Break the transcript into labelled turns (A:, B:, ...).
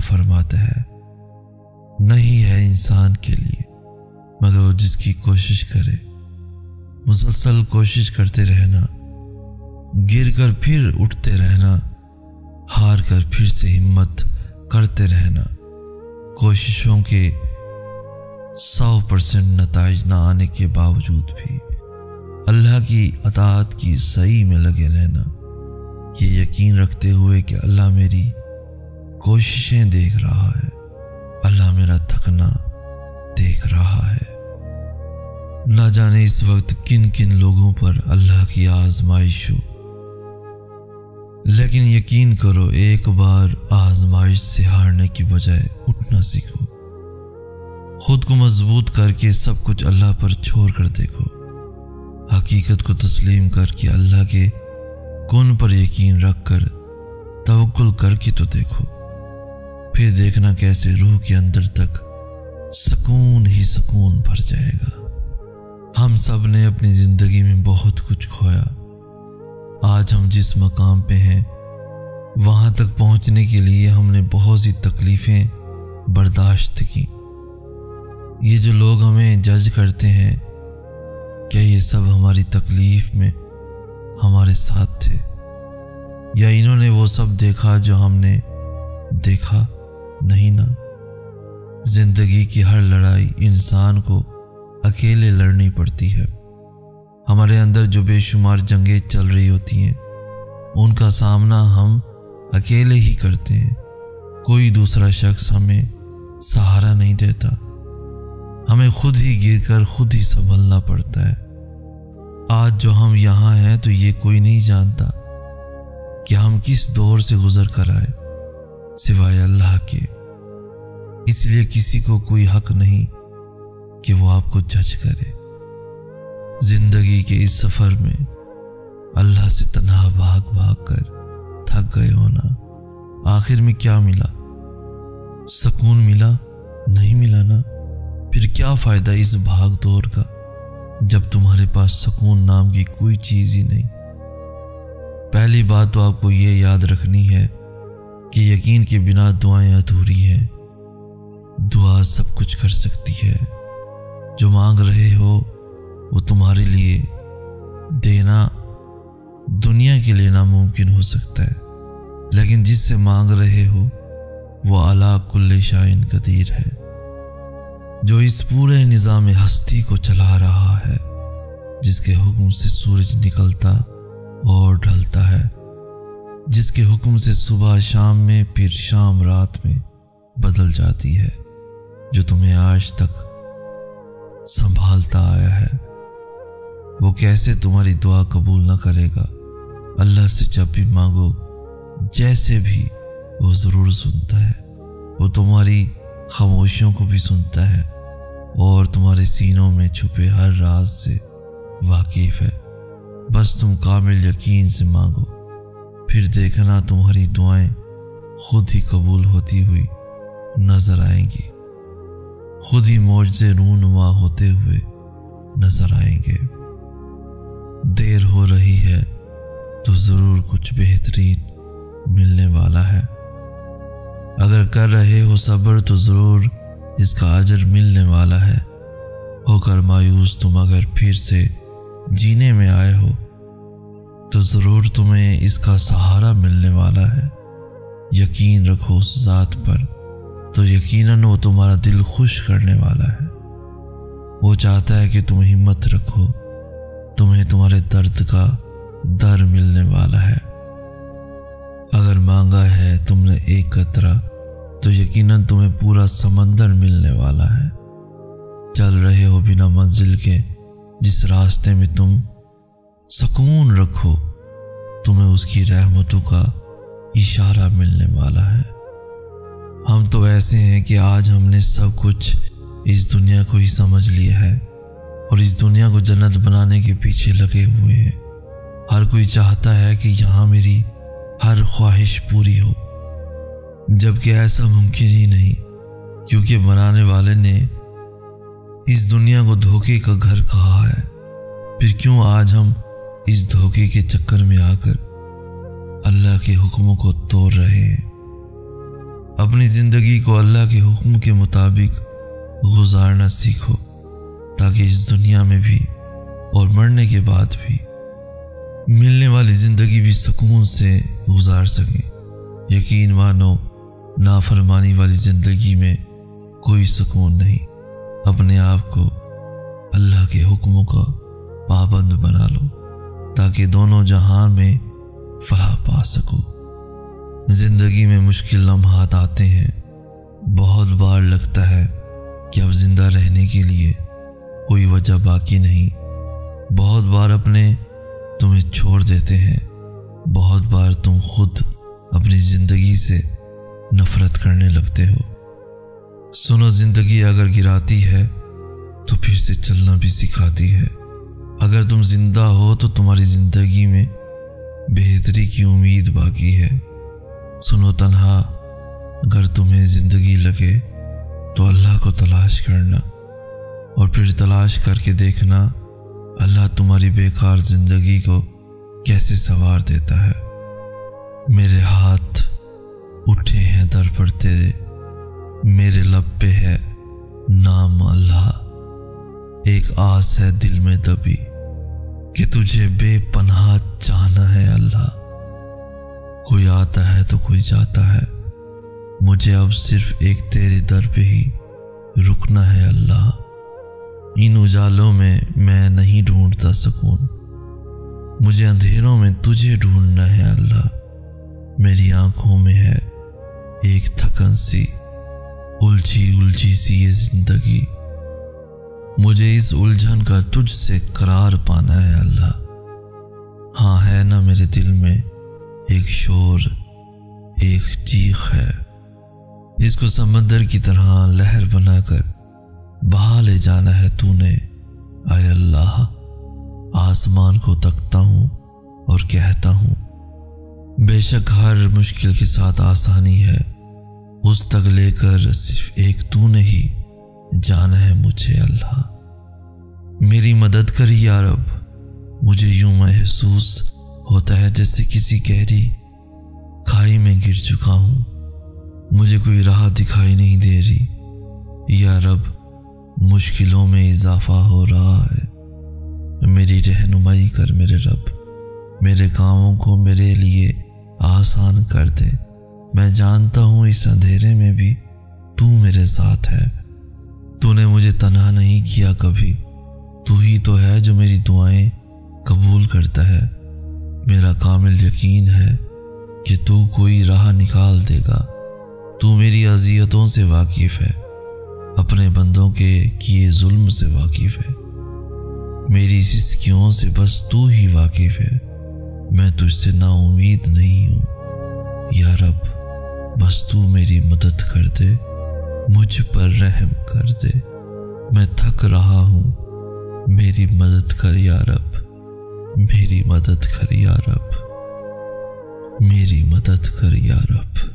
A: فرماتا ہے، نہیں ہے انسان کے لیے مگر وہ جس کی کوشش کرے۔ مسلسل کوشش کرتے رہنا، گر کر پھر اٹھتے رہنا، ہار کر پھر سے ہمت کرتے رہنا۔ کوششوں کے 100% نتائج نہ آنے کے باوجود بھی اللہ کی اطاعت کی صحیح میں لگے رہنا، یہ یقین رکھتے ہوئے کہ اللہ میری کوششیں دیکھ رہا ہے، اللہ میرا تھکنا دیکھ رہا ہے۔ نہ جانے اس وقت کن کن لوگوں پر اللہ کی آزمائش ہو، لیکن یقین کرو ایک بار آزمائش سے ہارنے کی بجائے اٹھنا سیکھو۔ خود کو مضبوط کر کے سب کچھ اللہ پر چھوڑ کر دیکھو، حقیقت کو تسلیم کر کے اللہ کے کن پر یقین رکھ کر توکل کر کے تو دیکھو، پھر دیکھنا کیسے روح کے اندر تک سکون ہی سکون بھر جائے گا۔ ہم سب نے اپنی زندگی میں بہت کچھ کھویا، آج ہم جس مقام پہ ہیں وہاں تک پہنچنے کے لیے ہم نے بہت سی تکلیفیں برداشت کی۔ یہ جو لوگ ہمیں جج کرتے ہیں، کیا یہ سب ہماری تکلیف میں ہمارے ساتھ تھے، یا انہوں نے وہ سب دیکھا جو ہم نے دیکھا نہیں نا؟ زندگی کی ہر لڑائی انسان کو اکیلے لڑنی پڑتی ہے۔ ہمارے اندر جو بے شمار جنگیں چل رہی ہوتی ہیں ان کا سامنا ہم اکیلے ہی کرتے ہیں، کوئی دوسرا شخص ہمیں سہارا نہیں دیتا، ہمیں خود ہی گر کر خود ہی سنبھلنا پڑتا ہے۔ آج جو ہم یہاں ہیں تو یہ کوئی نہیں جانتا کہ ہم کس دور سے گزر کر آئے سوائے اللہ کے، اس لیے کسی کو کوئی حق نہیں کہ وہ آپ کو جج کرے۔ زندگی کے اس سفر میں اللہ سے تنہا بھاگ بھاگ کر تھک گئے ہونا، آخر میں کیا ملا؟ سکون ملا؟ نہیں ملا نا؟ پھر کیا فائدہ اس بھاگ دوڑ کا جب تمہارے پاس سکون نام کی کوئی چیز ہی نہیں۔ پہلی بات تو آپ کو یہ یاد رکھنی ہے کہ یقین کے بنا دعائیں ادھوری ہیں۔ دعا سب کچھ کر سکتی ہے، جو مانگ رہے ہو وہ تمہارے لیے دینا دنیا کے لیے ناممکن ہو سکتا ہے، لیکن جس سے مانگ رہے ہو وہ اعلیٰ کل شائن قدیر ہے، جو اس پورے نظام ہستی کو چلا رہا ہے، جس کے حکم سے سورج نکلتا اور ڈھلتا ہے، جس کے حکم سے صبح شام میں پھر شام رات میں بدل جاتی ہے، جو تمہیں آج تک سنبھالتا آیا ہے۔ وہ کیسے تمہاری دعا قبول نہ کرے گا؟ اللہ سے جب بھی مانگو جیسے بھی وہ ضرور سنتا ہے، وہ تمہاری خاموشیوں کو بھی سنتا ہے اور تمہارے سینوں میں چھپے ہر راز سے واقف ہے۔ بس تم کامل یقین سے مانگو، پھر دیکھنا تمہاری دعائیں خود ہی قبول ہوتی ہوئی نظر آئیں گی، خود ہی معجزے رونما ہوتے ہوئے نظر آئیں گے۔ دیر ہو رہی ہے تو ضرور کچھ بہترین ملنے والا ہے، اگر کر رہے ہو صبر تو ضرور اس کا اجر ملنے والا ہے۔ ہو کر مایوس تم اگر پھر سے جینے میں آئے ہو تو ضرور تمہیں اس کا سہارا ملنے والا ہے۔ یقین رکھو اس ذات پر تو یقیناً وہ تمہارا دل خوش کرنے والا ہے۔ وہ چاہتا ہے کہ تم ہمت رکھو، تمہیں تمہارے درد کا در ملنے والا ہے۔ اگر مانگا ہے تم نے ایک قطرہ تو یقیناً تمہیں پورا سمندر ملنے والا ہے۔ چل رہے ہو بنا منزل کے جس راستے میں تم سکون رکھو، تمہیں اس کی رحمتوں کا اشارہ ملنے والا ہے۔ ہم تو ایسے ہیں کہ آج ہم نے سب کچھ اس دنیا کو ہی سمجھ لیا ہے اور اس دنیا کو جنت بنانے کے پیچھے لگے ہوئے ہیں۔ ہر کوئی چاہتا ہے کہ یہاں میری ہر خواہش پوری ہو، جبکہ ایسا ممکن ہی نہیں، کیونکہ بنانے والے نے اس دنیا کو دھوکے کا گھر کہا ہے۔ پھر کیوں آج ہم اس دھوکے کے چکر میں آ کر اللہ کے حکموں کو توڑ رہے ہیں؟ اپنی زندگی کو اللہ کے حکم کے مطابق گزارنا سیکھو تاکہ اس دنیا میں بھی اور مرنے کے بعد بھی ملنے والی زندگی بھی سکون سے گزار سکیں۔ یقین مانو نافرمانی والی زندگی میں کوئی سکون نہیں۔ اپنے آپ کو اللہ کے حکموں کا پابند بنا لو تاکہ دونوں جہان میں فلاح پا سکو۔ زندگی میں مشکل لمحات آتے ہیں، بہت بار لگتا ہے کہ اب زندہ رہنے کے لیے کوئی وجہ باقی نہیں۔ بہت بار اپنے تمہیں چھوڑ دیتے ہیں، بہت بار تم خود اپنی زندگی سے نفرت کرنے لگتے ہو۔ سنو، زندگی اگر گراتی ہے تو پھر سے چلنا بھی سکھاتی ہے۔ اگر تم زندہ ہو تو تمہاری زندگی میں بہتری کی امید باقی ہے۔ سنو، تنہا اگر تمہیں زندگی لگے تو اللہ کو تلاش کرنا اور پھر تلاش کر کے دیکھنا اللہ تمہاری بیکار زندگی کو کیسے سنوار دیتا ہے۔ میرے ہاتھ اٹھے ہیں در پر تیرے، میرے لب پہ ہے نام اللہ، ایک آس ہے دل میں دبی کہ تجھے بے پناہ چاہنا ہے اللہ۔ کوئی آتا ہے تو کوئی جاتا ہے، مجھے اب صرف ایک تیرے در پہ ہی رکنا ہے اللہ۔ ان اجالوں میں میں نہیں ڈھونڈتا سکون، مجھے اندھیروں میں تجھے ڈھونڈنا ہے اللہ۔ میری آنکھوں میں ہے ایک تھکن سی، الجھی سی یہ زندگی، مجھے اس الجھن کا تجھ سے قرار پانا ہے اللہ۔ ہاں ہے نا میرے دل میں ایک شور، ایک چیخ ہے، اس کو سمندر کی طرح لہر بنا کر بہا لے جانا ہے تو نے۔ اے اللہ، آسمان کو تکتا ہوں اور کہتا ہوں بے شک ہر مشکل کے ساتھ آسانی ہے، اس تک لے کر صرف ایک تو نے ہی جانا ہے مجھے اللہ۔ میری مدد کری یا رب، مجھے یوں محسوس ہوتا ہے جیسے کسی گہری کھائی میں گر چکا ہوں، مجھے کوئی راہ دکھائی نہیں دے رہی یا رب، مشکلوں میں اضافہ ہو رہا ہے، میری رہنمائی کر میرے رب، میرے کاموں کو میرے لیے آسان کر دے۔ میں جانتا ہوں اس اندھیرے میں بھی تو میرے ساتھ ہے، تو نے مجھے تنہا نہیں کیا کبھی، تو ہی تو ہے جو میری دعائیں قبول کرتا ہے۔ میرا کامل یقین ہے کہ تو کوئی راہ نکال دے گا، تو میری اذیتوں سے واقف ہے، اپنے بندوں کے کیے ظلم سے واقف ہے، میری سسکیوں سے بس تو ہی واقف ہے۔ میں تجھ سے نا امید نہیں ہوں یا رب، بس تو میری مدد کر دے، مجھ پر رحم کر دے، میں تھک رہا ہوں، میری مدد کر یا رب، میری مدد کر یا رب، میری مدد کر یا رب۔